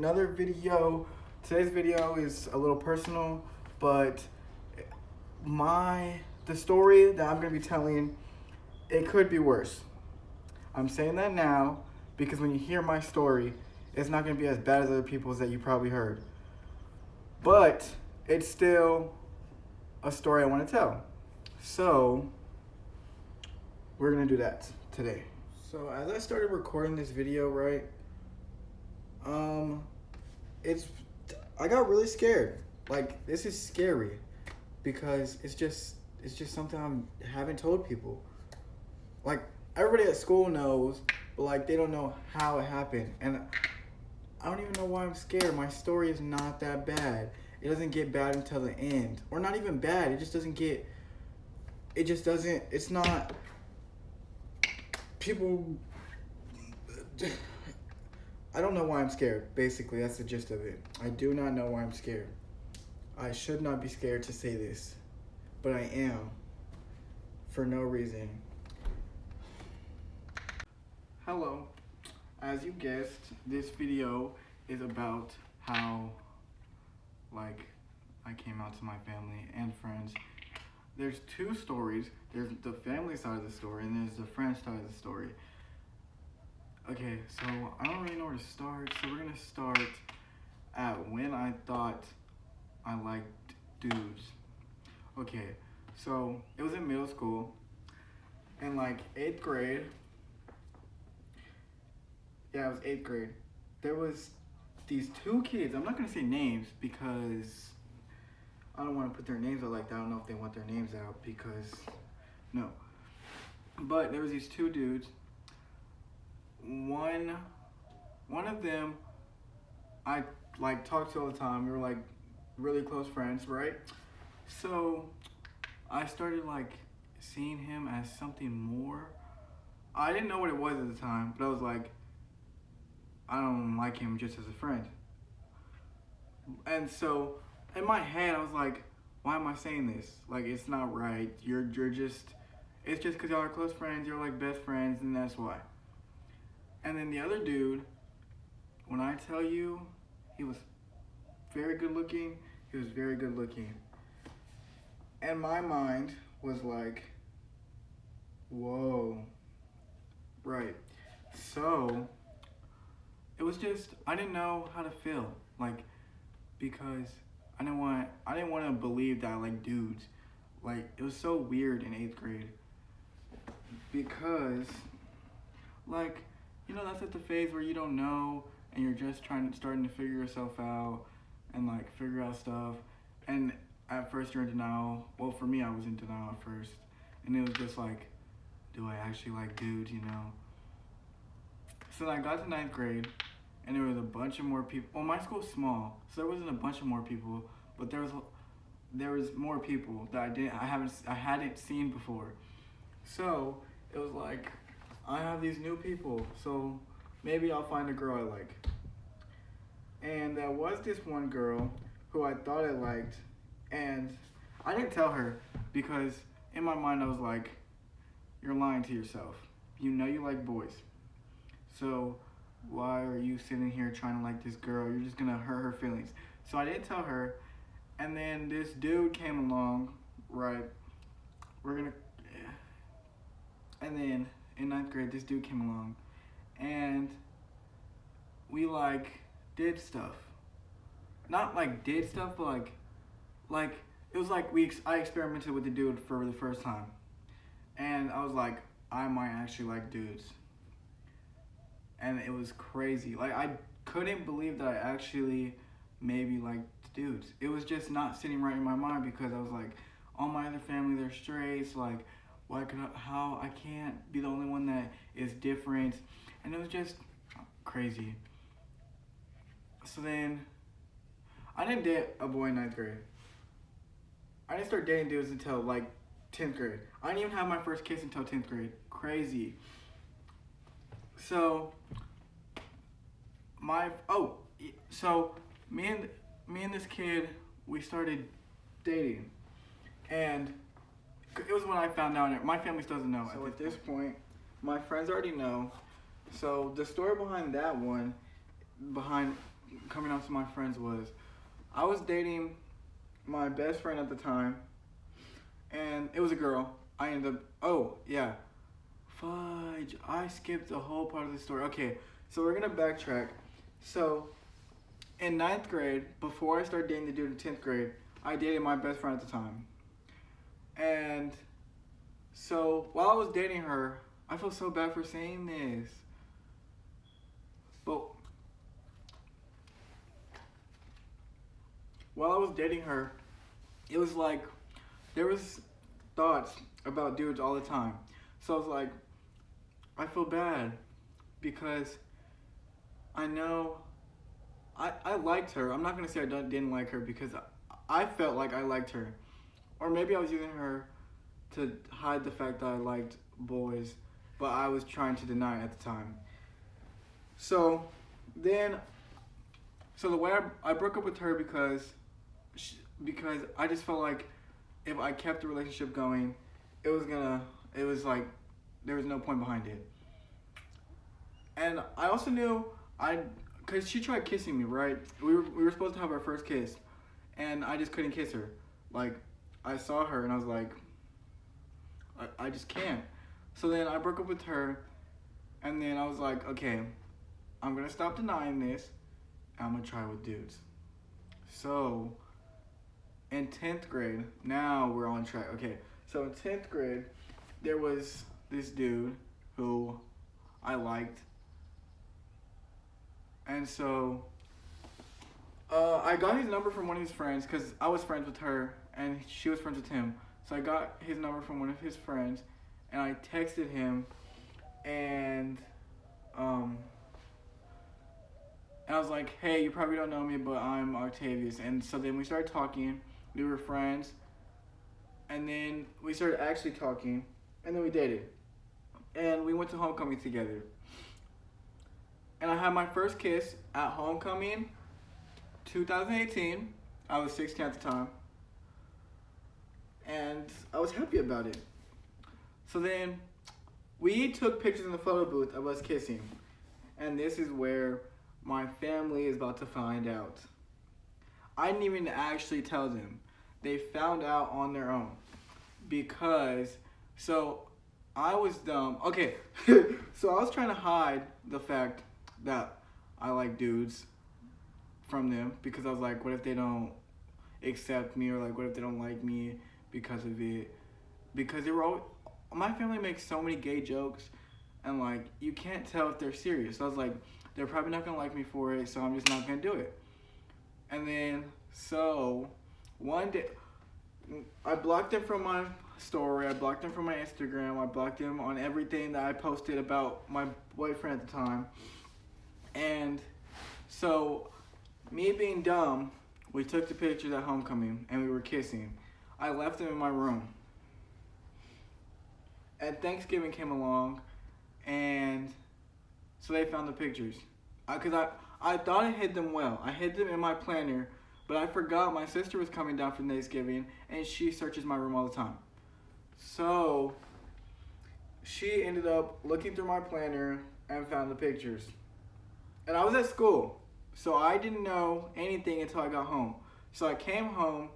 another video. Today's video is a little personal, but the story that I'm gonna be telling, it could be worse. I'm saying that now because when you hear my story, it's not gonna be as bad as other people's that you probably heard. But it's still a story I want to tell. So we're gonna do that today. So as I started recording this video, right, I got really scared. Like, this is scary because it's just something I haven't told people. Like, everybody at school knows, but like they don't know how it happened, and I don't even know why I'm scared. My story is not that bad. It doesn't get bad until the end, or not even bad. It just doesn't get. It just doesn't. It's not. People. I don't know why I'm scared. Basically, that's the gist of it. I do not know why I'm scared. I should not be scared to say this, but I am. For no reason. Hello. As you guessed, this video is about how, like, I came out to my family and friends. There's two stories. There's the family side of the story, and there's the friend side of the story. Okay, so I don't really know where to start, so we're gonna start at when I thought I liked dudes. Okay, so it was in middle school, in like 8th grade. Yeah, it was 8th grade. There was these two kids. I'm not gonna say names because I don't want to put their names out like that. I don't know if they want their names out because no. But there was these two dudes. One of them I like talked to all the time. We were like really close friends, right? So I started like seeing him as something more. I didn't know what it was at the time, but I was like, I don't like him just as a friend. And so in my head I was like, why am I saying this? Like, it's not right. You're just, it's just because y'all are close friends, you're like best friends, and that's why. And then the other dude, when I tell you, he was very good looking. He was very good looking. And my mind was like, whoa. Right. So it was just, I didn't know how to feel. Like, because I didn't want to believe that I like dudes. Like, it was so weird in 8th grade. Because, like, you know, that's at the phase where you don't know and you're just starting to figure yourself out and like figure out stuff. And at first you're in denial. Well, for me, I was in denial at first. And it was just like, do I actually like dudes, you know? So I got to 9th grade and there was a bunch of more people. Well, my school's small, so there wasn't a bunch of more people, but there was more people that I hadn't seen before. So it was like, I have these new people, so maybe I'll find a girl I like. And there was this one girl who I thought I liked, and I didn't tell her because in my mind I was like, you're lying to yourself. You know you like boys. So why are you sitting here trying to like this girl? You're just gonna hurt her feelings. So I didn't tell her, and then this dude came along, right? And then in 9th grade, this dude came along, and we like did stuff. Not like did stuff, but like it was like I experimented with the dude for the first time, and I was like, I might actually like dudes, and it was crazy. Like, I couldn't believe that I actually maybe liked dudes. It was just not sitting right in my mind because I was like, all my other family, they're straight, so like, how I can't be the only one that is different. And it was just crazy. So then I didn't date a boy in 9th grade. I didn't start dating dudes until like 10th grade. I didn't even have my first kiss until 10th grade. Crazy. So me and this kid, we started dating, and it was when I found out. My family still doesn't know. So at this point, my friends already know. So the story behind that one, behind coming out to my friends was I was dating my best friend at the time, and it was a girl. I ended up. Oh yeah, fudge! I skipped a whole part of the story. Okay, so we're gonna backtrack. So in ninth grade, before I started dating the dude in 10th grade, I dated my best friend at the time. And so while I was dating her, I feel so bad for saying this. But while I was dating her, it was like there was thoughts about dudes all the time. So I was like, I feel bad because I know I liked her. I'm not gonna say didn't like her because I felt like I liked her, or maybe I was using her to hide the fact that I liked boys, but I was trying to deny it at the time. So then, so the way I broke up with her because I just felt like if I kept the relationship going, it was like there was no point behind it. And I also knew cause she tried kissing me, right? We were supposed to have our first kiss, and I just couldn't kiss her. Like, I saw her and I was like, I just can't. So then I broke up with her, and then I was like, okay, I'm gonna stop denying this, and I'm gonna try with dudes. So in 10th grade, now we're on track. Okay, so in 10th grade, there was this dude who I liked. And so I got his number from one of his friends because I was friends with her and she was friends with him. So I got his number from one of his friends and I texted him and I was like, hey, you probably don't know me, but I'm Octavius. And so then we started talking. We were friends. And then we started actually talking. And then we dated. And we went to homecoming together. And I had my first kiss at homecoming 2018. I was 16 at the time. And I was happy about it. So then we took pictures in the photo booth of us kissing. And this is where my family is about to find out. I didn't even actually tell them. They found out on their own. Because, so I was dumb. Okay, so I was trying to hide the fact that I like dudes from them. Because I was like, what if they don't accept me? Or like, what if they don't like me because of it? Because they were all, my family makes so many gay jokes. And like, you can't tell if they're serious. So I was like, they're probably not gonna like me for it, so I'm just not gonna do it. And then, so, one day, I blocked them from my story, I blocked them from my Instagram, I blocked them on everything that I posted about my boyfriend at the time. And so, me being dumb, we took the pictures at homecoming, and we were kissing. I left them in my room. And Thanksgiving came along, and so they found the pictures. Because I thought I hid them well. I hid them in my planner, but I forgot my sister was coming down for Thanksgiving, and she searches my room all the time. So she ended up looking through my planner and found the pictures. And I was at school, so I didn't know anything until I got home. So I came home,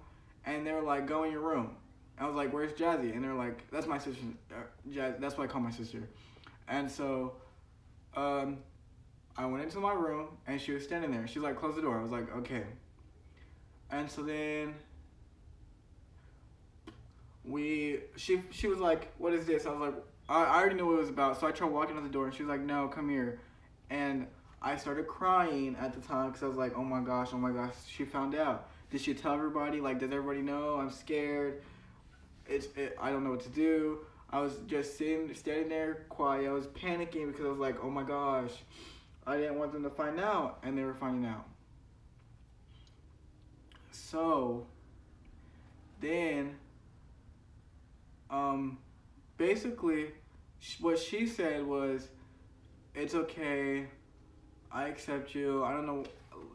and they were like, go in your room. I was like, where's Jazzy? And they're like, that's my sister. That's what I call my sister. And so I went into my room, and she was standing there. She's like, close the door. I was like, okay. And so then she was like, what is this? I was like, I already knew what it was about. So I tried walking out the door, and she was like, no, come here. And I started crying at the time because I was like, oh my gosh, she found out. Did she tell everybody? Like, does everybody know? I'm scared. I don't know what to do. I was just standing there quiet. I was panicking because I was like, oh my gosh. I didn't want them to find out, and they were finding out. So, then, basically, what she said was, it's okay, I accept you, I don't know,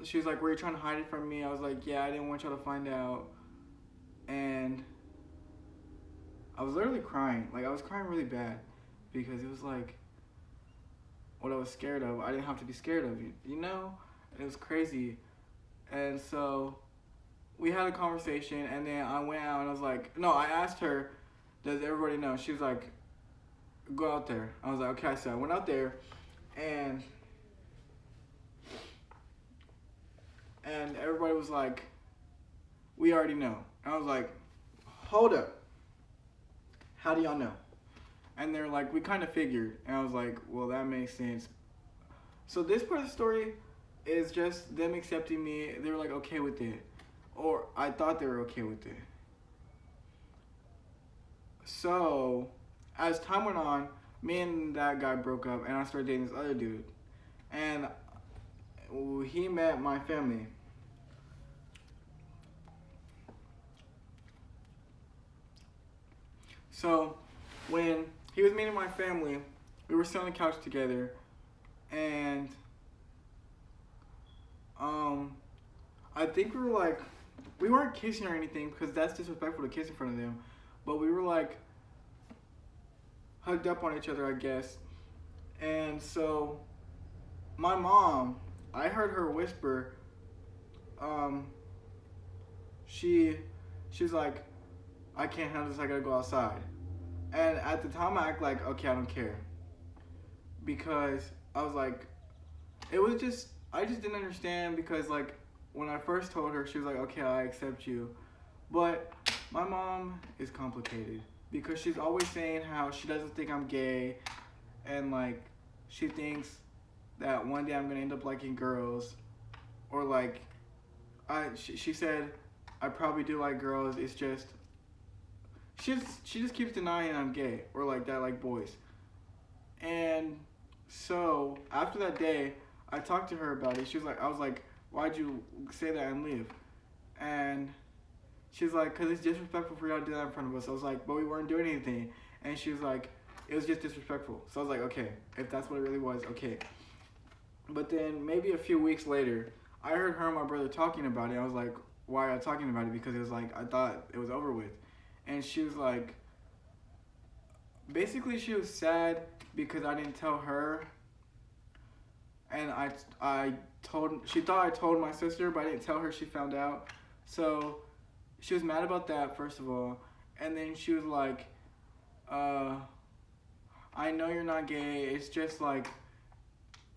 she was like, were you trying to hide it from me? I was like, yeah, I didn't want y'all to find out, and I was literally crying, like, I was crying really bad, because it was like, what I was scared of, I didn't have to be scared of, you know? It was crazy. And so we had a conversation, and then I went out and I was like, no, I asked her, does everybody know? She was like, go out there. I was like, okay. So I went out there, and everybody was like, we already know. And I was like, hold up. How do y'all know? And they're like, we kind of figured. And I was like, well, that makes sense. So this part of the story is just them accepting me. They were like okay with it. Or I thought they were okay with it. So as time went on, me and that guy broke up and I started dating this other dude. And he met my family. So when he was meeting my family, we were sitting on the couch together, and I think we weren't kissing or anything because that's disrespectful to kiss in front of them, but we were like hugged up on each other, I guess. And so my mom, I heard her whisper, um, she's like, I can't handle this, I gotta go outside. And at the time I act like, okay, I don't care. Because I was like, I just didn't understand because like when I first told her, she was like, okay, I accept you. But my mom is complicated because she's always saying how she doesn't think I'm gay, and like she thinks that one day I'm gonna end up liking girls, or like she said I probably do like girls. It's just she just keeps denying I'm gay or like that I like boys. And so after that day, I talked to her about it. I was like, why'd you say that and leave? And she's like, cause it's disrespectful for y'all to do that in front of us. I was like, but we weren't doing anything. And she was like, it was just disrespectful. So I was like, okay, if that's what it really was, okay. But then maybe a few weeks later, I heard her and my brother talking about it. I was like, why are you talking about it? Because it was like, I thought it was over with. And she was like, basically she was sad because I didn't tell her. And she thought I told my sister, but I didn't tell her. She found out. So she was mad about that, first of all. And then she was like, I know you're not gay. It's just like,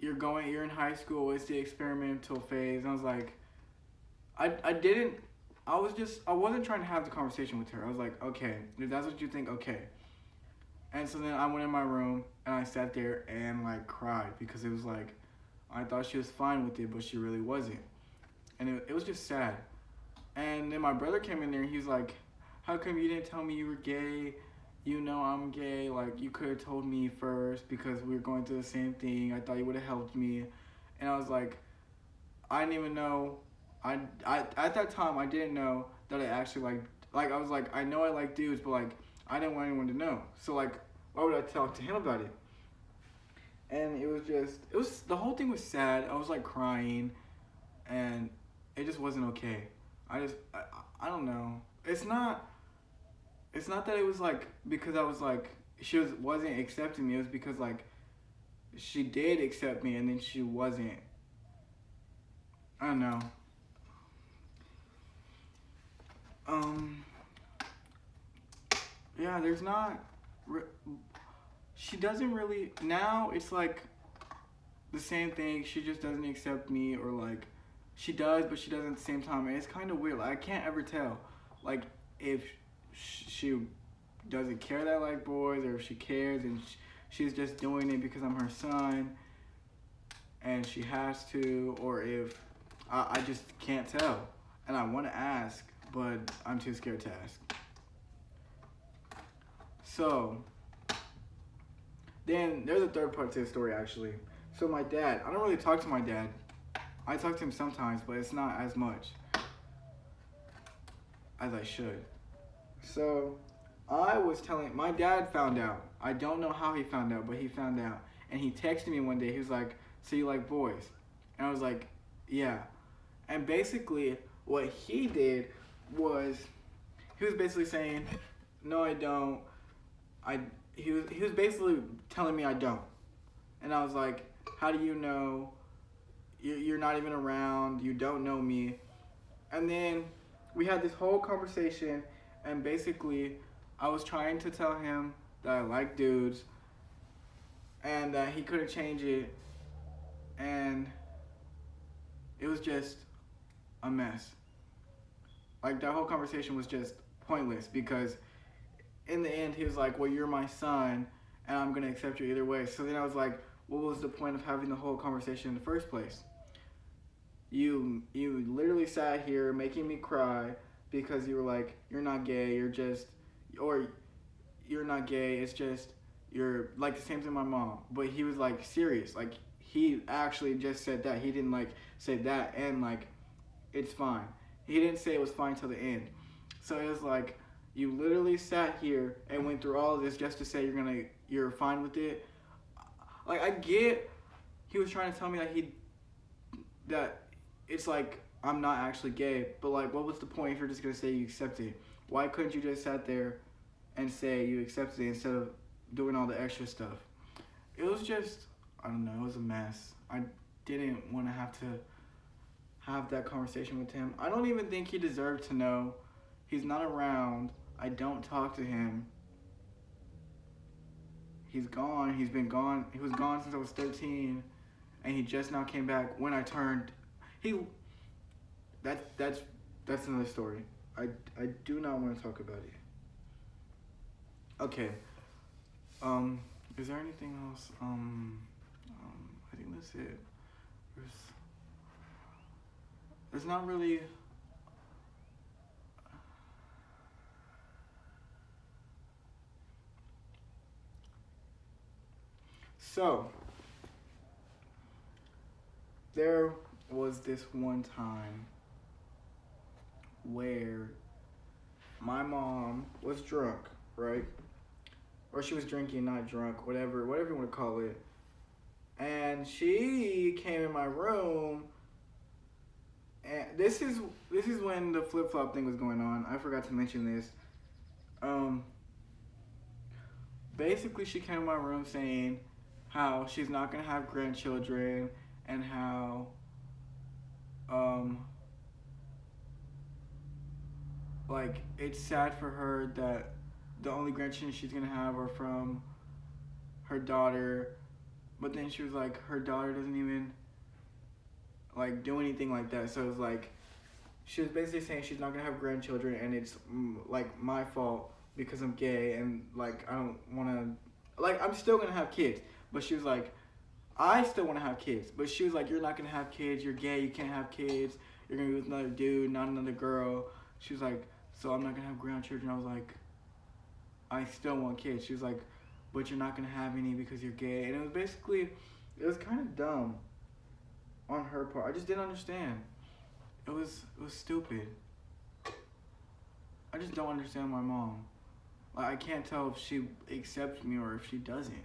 you're in high school. It's the experimental phase. And I was like, I wasn't trying to have the conversation with her. I was like, okay, if that's what you think, okay. And so then I went in my room and I sat there and like cried because it was like, I thought she was fine with it, but she really wasn't. And it was just sad. And then my brother came in there and he was like, how come you didn't tell me you were gay? You know I'm gay. Like, you could have told me first because we were going through the same thing. I thought you would have helped me. And I was like, I didn't even know. I at that time, I didn't know that I actually like, I was like, I know I like dudes, but like, I didn't want anyone to know. So like, why would I talk to him about it? And the whole thing was sad. I was like crying, and it just wasn't okay. I don't know. It's not that it was like because I was like wasn't accepting me. It was because like she did accept me and then she wasn't. I don't know. Yeah, there's not. She doesn't really now. It's like the same thing. She just doesn't accept me, or like she does, but she doesn't at the same time. And it's kind of weird. Like, I can't ever tell, like if she doesn't care that I like boys, or if she cares and she's just doing it because I'm her son, and she has to, or if I just can't tell. And I want to ask, but I'm too scared to ask. So then there's a third part to the story actually. So my dad, I don't really talk to my dad. I talk to him sometimes, but it's not as much as I should. So my dad found out. I don't know how he found out, but he found out. And he texted me one day. He was like, so you like boys? And I was like, yeah. And basically what he did was, he was basically saying, no, I don't. He was basically telling me I don't. And I was like, how do you know you're not even around. You don't know me. And then we had this whole conversation, and basically, I was trying to tell him that I like dudes, and that he couldn't change it, and it was just a mess. Like, that whole conversation was just pointless because in the end, he was like, "Well, you're my son, and I'm gonna accept you either way." So then I was like, "What was the point of having the whole conversation in the first place? You literally sat here making me cry because you were like, you're not gay, or you're not gay. It's just you're like the same thing my mom." But he was like serious, like he actually just said that. He didn't like say that and like it's fine. He didn't say it was fine till the end. So it was like you literally sat here and went through all of this just to say you're fine with it. Like I get he was trying to tell me that it's like I'm not actually gay, but like what was the point if you're just gonna say you accept it? Why couldn't you just sat there and say you accepted it instead of doing all the extra stuff? It was just I don't know, it was a mess. I didn't want to have that conversation with him. I don't even think he deserved to know. He's not around. I don't talk to him. He's gone. He's been gone. He was gone since I was 13, and he just now came back when I turned. He. That's another story. I do not want to talk about it. Okay. Is there anything else? I think that's it. There's not really. So, there was this one time where my mom was drunk, right? Or she was drinking, not drunk, whatever you want to call it. And she came in my room, and this is when the flip flop thing was going on. I forgot to mention this. Basically, she came in my room saying how she's not gonna have grandchildren and how like it's sad for her that the only grandchildren she's gonna have are from her daughter, but then she was like her daughter doesn't even like do anything like that. So it was like she was basically saying she's not gonna have grandchildren and it's like my fault because I'm gay and like I don't want to like I'm still gonna have kids, but she was like I still want to have kids, but she was like you're not gonna have kids, you're gay, you can't have kids, you're gonna be with another dude, not another girl. She was like, so I'm not gonna have grandchildren. I was like, I still want kids. She was like, but you're not gonna have any because you're gay. And it was kind of dumb on her part. I just didn't understand. It was stupid. I just don't understand my mom. Like I can't tell if she accepts me or if she doesn't.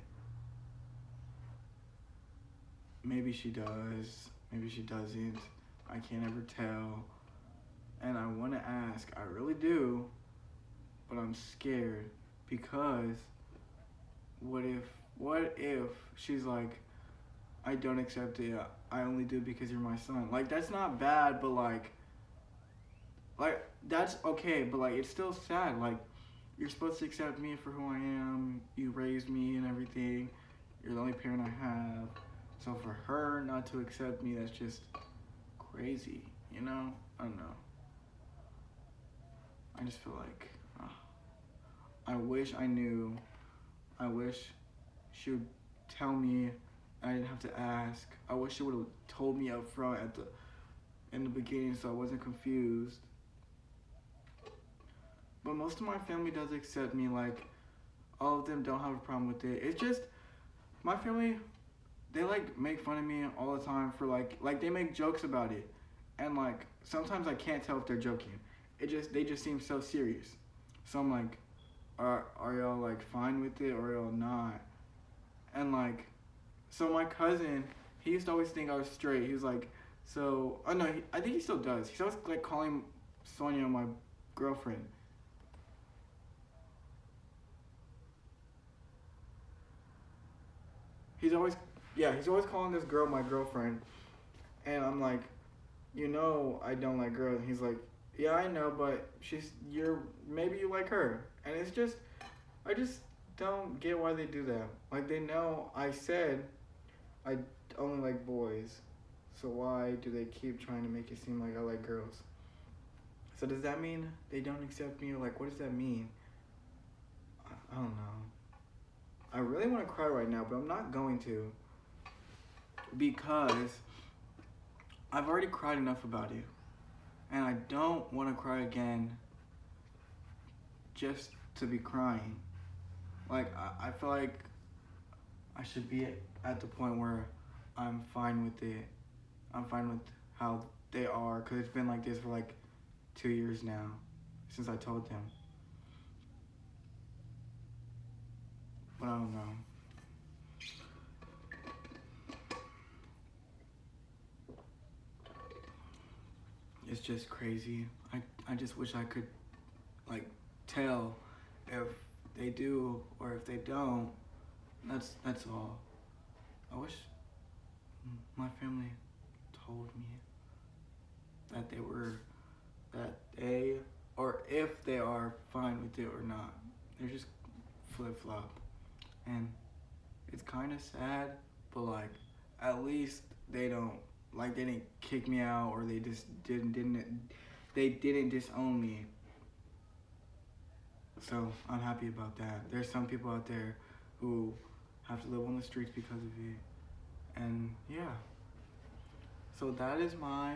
Maybe she does. Maybe she doesn't. I can't ever tell. And I want to ask. I really do. But I'm scared because what if she's like, I don't accept it. I only do it because you're my son. Like that's not bad, but like that's okay, but like it's still sad. Like you're supposed to accept me for who I am. You raised me and everything. You're the only parent I have. So for her not to accept me, that's just crazy. You know? I don't know. I just feel like I wish I knew. I wish she would tell me. I didn't have to ask. I wish she would have told me up front in the beginning so I wasn't confused. But most of my family does accept me. Like all of them don't have a problem with it. It's just my family. They like make fun of me all the time for like they make jokes about it, and like sometimes I can't tell if they're joking. They just seem so serious. So I'm like, are y'all like fine with it or y'all not? And like, so my cousin, he used to always think I was straight. He was like, so oh no, I think he still does. He's always like calling Sonia my girlfriend. He's always calling this girl my girlfriend. And I'm like, I don't like girls. And he's like, yeah, I know, but maybe you like her. And I just don't get why they do that. Like, they know I said I only like boys. So why do they keep trying to make it seem like I like girls? So does that mean they don't accept me? Or like, what does that mean? I don't know. I really want to cry right now, but I'm not going to. Because I've already cried enough about you. And I don't want to cry again just to be crying. Like, I feel like I should be at the point where I'm fine with it. I'm fine with how they are, because it's been like this for like 2 years now since I told them. But I don't know. It's just crazy. I just wish I could like tell if they do or if they don't. That's all. I wish my family told me that they or if they are fine with it or not. They're just flip flop, and it's kind of sad, but like at least they don't they didn't kick me out, or they just didn't disown me. So I'm happy about that. There's some people out there who have to live on the streets because of it, and yeah. So that is my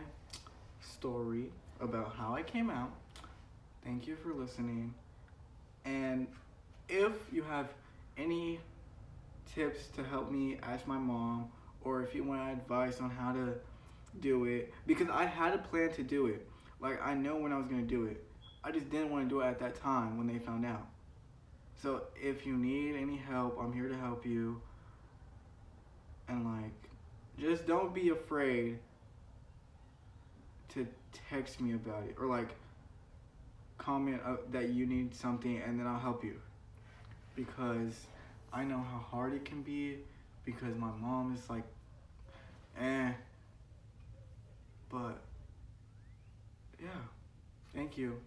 story about how I came out. Thank you for listening. And if you have any tips to help me ask my mom, or if you want advice on how to do it, because I had a plan to do it. Like, I know when I was going to do it. I just didn't want to do it at that time when they found out. So if you need any help, I'm here to help you. And like, just don't be afraid to text me about it, or like comment that you need something, and then I'll help you, because I know how hard it can be, because my mom is like but yeah, thank you.